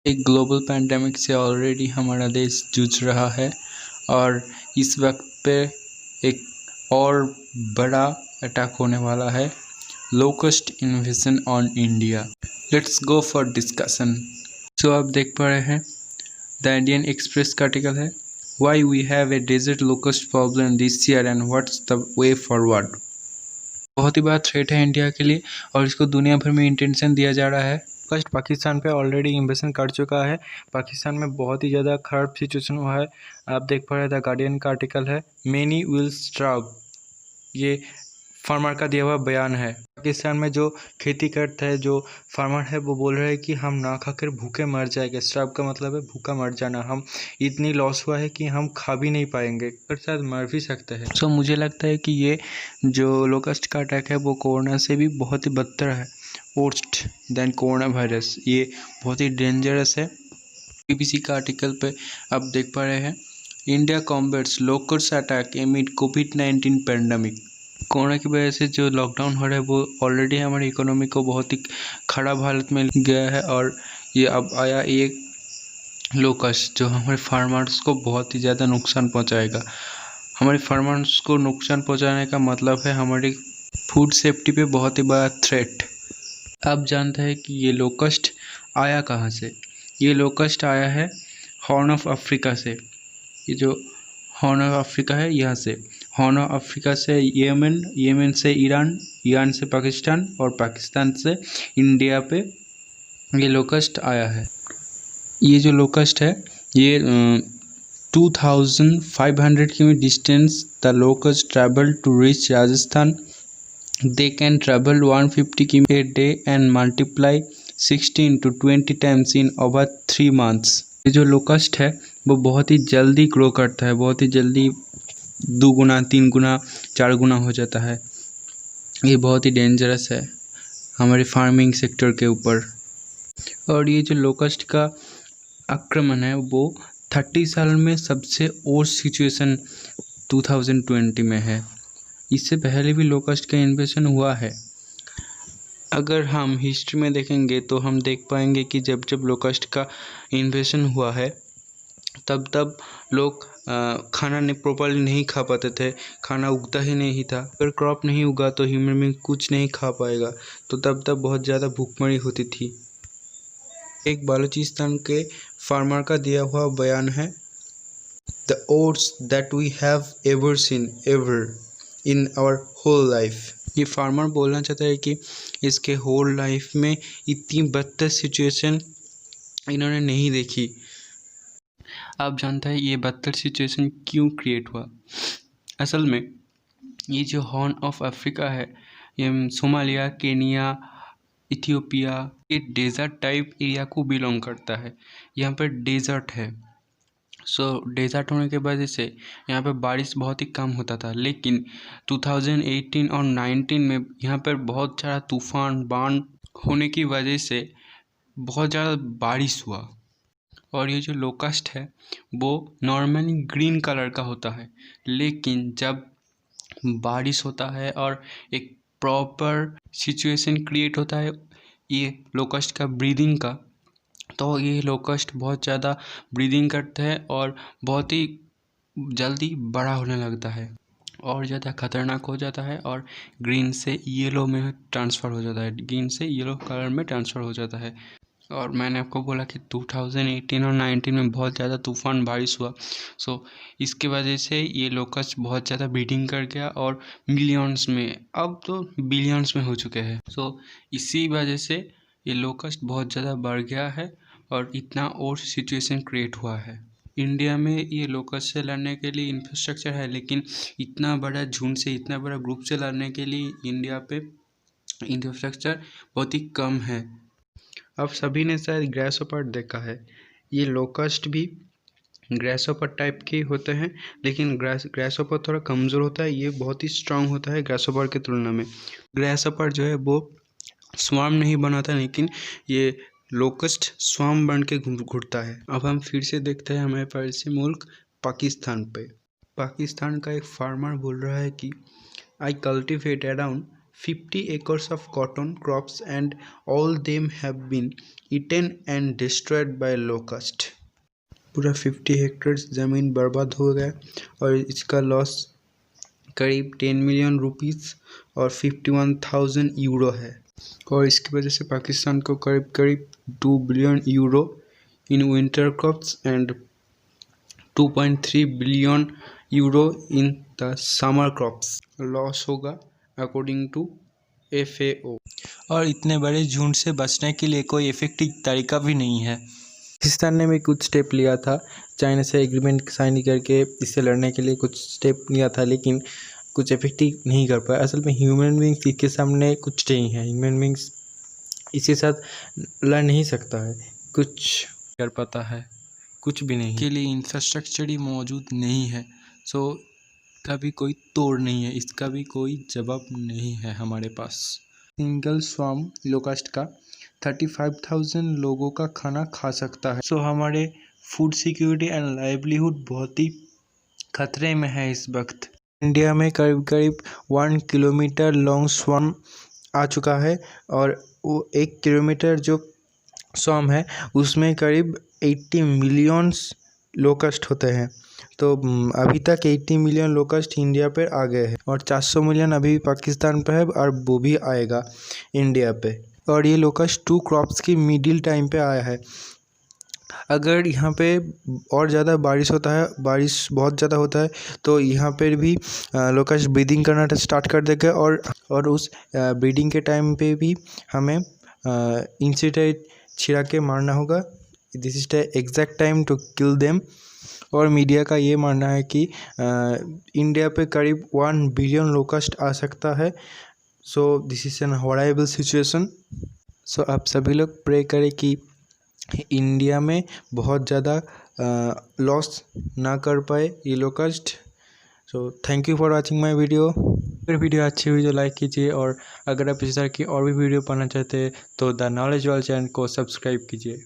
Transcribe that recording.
एक global pandemic से already हमारा देश जूझ रहा है और इस वक्त पे एक और बड़ा अटैक होने वाला है, locust invasion on India. Let's go for discussion. So आप देख पा रहे हैं द इंडियन एक्सप्रेस का आर्टिकल है, why we have a desert locust problem this year and what's the way forward. बहुत ही बड़ा थ्रेट है इंडिया के लिए और इसको दुनिया भर में इंटेंशन दिया जा रहा है। फर्स्ट पाकिस्तान पे ऑलरेडी इन्वेजन कर चुका है। पाकिस्तान में बहुत ही ज़्यादा खराब सिचुएशन हुआ है। आप देख पा रहे हैं द गार्डियन का आर्टिकल है, मेनी विल स्ट्रग, ये फार्मर का दिया हुआ बयान है। पाकिस्तान में जो खेती करता है, जो फार्मर है, वो बोल रहे हैं कि हम ना खाकर भूखे मर जाएंगे। स्ट्रग का मतलब है भूखा मर जाना। हम इतनी लॉस हुआ है कि हम खा भी नहीं पाएंगे और शायद मर भी सकते हैं। सो मुझे लगता है कि ये जो लोकस्ट का अटैक है वो कोरोना से भी बहुत ही बदतर है, वर्स्ट देन कोरोना वायरस। ये बहुत ही डेंजरस है। बीबीसी का आर्टिकल पे आप देख पा रहे हैं, India combats locust attack amid कोविड-19 पैंडेमिक। कोरोना की वजह से जो लॉकडाउन हो रहा है वो ऑलरेडी हमारी इकोनॉमी को बहुत ही खराब हालत में गया है और ये अब आया एक लोकस्ट जो हमारे फार्मर्स को बहुत ही ज़्यादा नुकसान पहुंचाएगा। हमारे फार्मर्स को नुकसान पहुंचाने का मतलब है हमारी फूड सेफ्टी पे बहुत ही बड़ा थ्रेट। आप जानते हैं कि ये लोकस्ट आया कहाँ से? ये लोकस्ट आया है हॉर्न ऑफ अफ्रीका से। ये जो हॉर्न ऑफ अफ्रीका है यहाँ से, हॉर्न ऑफ अफ्रीका से येमेन, येमेन से ईरान, ईरान से पाकिस्तान और पाकिस्तान से इंडिया पे ये लोकस्ट आया है। ये जो लोकस्ट है ये 2500 किमी distance the locust travel to reach Rajasthan. They can travel 150 km a day and multiply 16 to 20 times in over 3 months। ये जो लोकस्ट है वो बहुत ही जल्दी ग्रो करता है, बहुत ही जल्दी 2 गुना 3 गुना 4 गुना हो जाता है। ये बहुत ही डेंजरस है हमारे फार्मिंग सेक्टर के ऊपर। और ये जो लोकस्ट का आक्रमण है वो 30 साल में सबसे वर्स्ट सिचुएशन 2020 में है। इससे पहले भी लोकस्ट का इन्वेजन हुआ है। अगर हम हिस्ट्री में देखेंगे तो हम देख पाएंगे कि जब जब लोकस्ट का इन्वेजन हुआ है तब तब लोग खाना नहीं प्रॉपरली नहीं खा पाते थे, खाना उगता ही नहीं था। अगर क्रॉप नहीं उगा तो ह्यूमन बीइंग कुछ नहीं खा पाएगा, तो तब तब बहुत ज़्यादा भूखमरी होती थी। एक बलूचिस्तान के फार्मर का दिया हुआ बयान है, the worst that we have ever seen ever in our whole life। ये फार्मर बोलना चाहता है कि इसके होल लाइफ में इतनी बदतर सिचुएशन इन्होंने नहीं देखी। आप जानते हैं ये बदतर सिचुएशन क्यों क्रिएट हुआ? असल में ये जो हॉर्न ऑफ अफ्रीका है, ये सोमालिया, केनिया, इथियोपिया, ये डेजर्ट टाइप एरिया को बिलोंग करता है। यहाँ पर डेजर्ट है। डेजर्ट होने के वजह से यहाँ पर बारिश बहुत ही कम होता था, लेकिन 2018 और 19 में यहाँ पर बहुत सारा तूफान बाढ़ होने की वजह से बहुत ज़्यादा बारिश हुआ। और ये जो लोकस्ट है वो नॉर्मली ग्रीन कलर का होता है, लेकिन जब बारिश होता है और एक प्रॉपर सिचुएशन क्रिएट होता है ये लोकस्ट का ब्रीदिंग का, तो ये लोकस्ट बहुत ज़्यादा ब्रीदिंग करते हैं और बहुत ही जल्दी बड़ा होने लगता है और ज़्यादा खतरनाक हो जाता है और ग्रीन से येलो में ट्रांसफ़र हो जाता है, ग्रीन से येलो कलर में ट्रांसफ़र हो जाता है। और मैंने आपको बोला कि 2018 और 19 में बहुत ज़्यादा तूफान बारिश हुआ। इसके वजह से ये लोकस्ट बहुत ज़्यादा ब्रीडिंग कर गया और मिलियंस में, अब तो बिलियंस में हो चुके हैं। इसी वजह से ये लोकस्ट बहुत ज़्यादा बढ़ गया है और इतना और सिचुएशन क्रिएट हुआ है। इंडिया में ये लोकस्ट से लड़ने के लिए इंफ्रास्ट्रक्चर है, लेकिन इतना बड़ा झुंड से, इतना बड़ा ग्रुप से लड़ने के लिए इंडिया पे इंफ्रास्ट्रक्चर बहुत ही कम है। अब सभी ने शायद ग्रासहॉपर देखा है। ये लोकस्ट भी ग्रासहॉपर टाइप के होते हैं, लेकिन ग्रासहॉपर थोड़ा कमज़ोर होता है, ये बहुत ही स्ट्रांग होता है ग्रासहॉपर की तुलना में। ग्रासहॉपर जो है वो स्वार्म नहीं बनाता, लेकिन ये लोकस्ट स्वार्म बन के घुरता है। अब हम फिर से देखते हैं हमारे पड़ोसी मुल्क पाकिस्तान पे। पाकिस्तान का एक फार्मर बोल रहा है कि आई cultivate around 50 acres of cotton crops and all them have been eaten and destroyed by locust। पूरा 50 हेक्टेयर ज़मीन बर्बाद हो गया और इसका लॉस करीब 10 मिलियन रुपीस और 51,000 यूरो है। और इसकी वजह से पाकिस्तान को करीब करीब 2 billion euro in winter crops and 2.3 billion euro in the summer crops loss होगा अकॉर्डिंग टू FAO। और इतने बड़े झुंड से बचने के लिए कोई इफेक्टिव तरीका भी नहीं है। पाकिस्तान ने भी कुछ स्टेप लिया था, चाइना से एग्रीमेंट साइन करके इससे लड़ने के लिए कुछ स्टेप लिया था, लेकिन कुछ इफेक्टिव नहीं कर पाया। असल में ह्यूमन बींग्स इसके सामने कुछ नहीं है। ह्यूमन बींग्स इसके साथ लड़ नहीं सकता है, कुछ कर पाता है, कुछ भी नहीं। के लिए इंफ्रास्ट्रक्चर ही मौजूद नहीं है। सो इसका भी कोई तोड़ नहीं है, इसका भी कोई जवाब नहीं है हमारे पास। सिंगल स्वार्म लोकस्ट का 35,000 लोगों का खाना खा सकता है। सो हमारे फूड सिक्योरिटी एंड लाइवलीहुड बहुत ही खतरे में है इस वक्त। इंडिया में करीब करीब 1 किलोमीटर लॉन्ग स्वार्म आ चुका है और वो 1 किलोमीटर जो स्वार्म है उसमें करीब 80 मिलियंस लोकस्ट होते हैं। तो अभी तक 80 मिलियन लोकस्ट इंडिया पर आ गए हैं और 400 मिलियन अभी पाकिस्तान पे है और वो भी आएगा इंडिया पे। और ये लोकस्ट 2 क्रॉप्स की मिडिल टाइम पे आया है। अगर यहाँ पे और ज़्यादा बारिश होता है, बारिश बहुत ज़्यादा होता है तो यहाँ पर भी लोकस्ट ब्रीडिंग करना स्टार्ट कर देगा और उस ब्रीडिंग के टाइम पे भी हमें इंसेक्टिसाइड छिड़क के मारना होगा। This is the exact time to kill them. और मीडिया का ये मानना है कि इंडिया पे करीब 1 बिलियन लोकस्ट आ सकता है। So this is an horrible situation. So आप सभी लोग प्रे करें कि इंडिया में बहुत ज़्यादा लॉस ना कर पाए ये locust. So thank you for watching my video. अगर वीडियो अच्छी हुई तो लाइक कीजिए और अगर आप इस तरह की और भी वीडियो पाना चाहते हैं तो द नॉलेज वर्ल्ड चैनल को सब्सक्राइब कीजिए।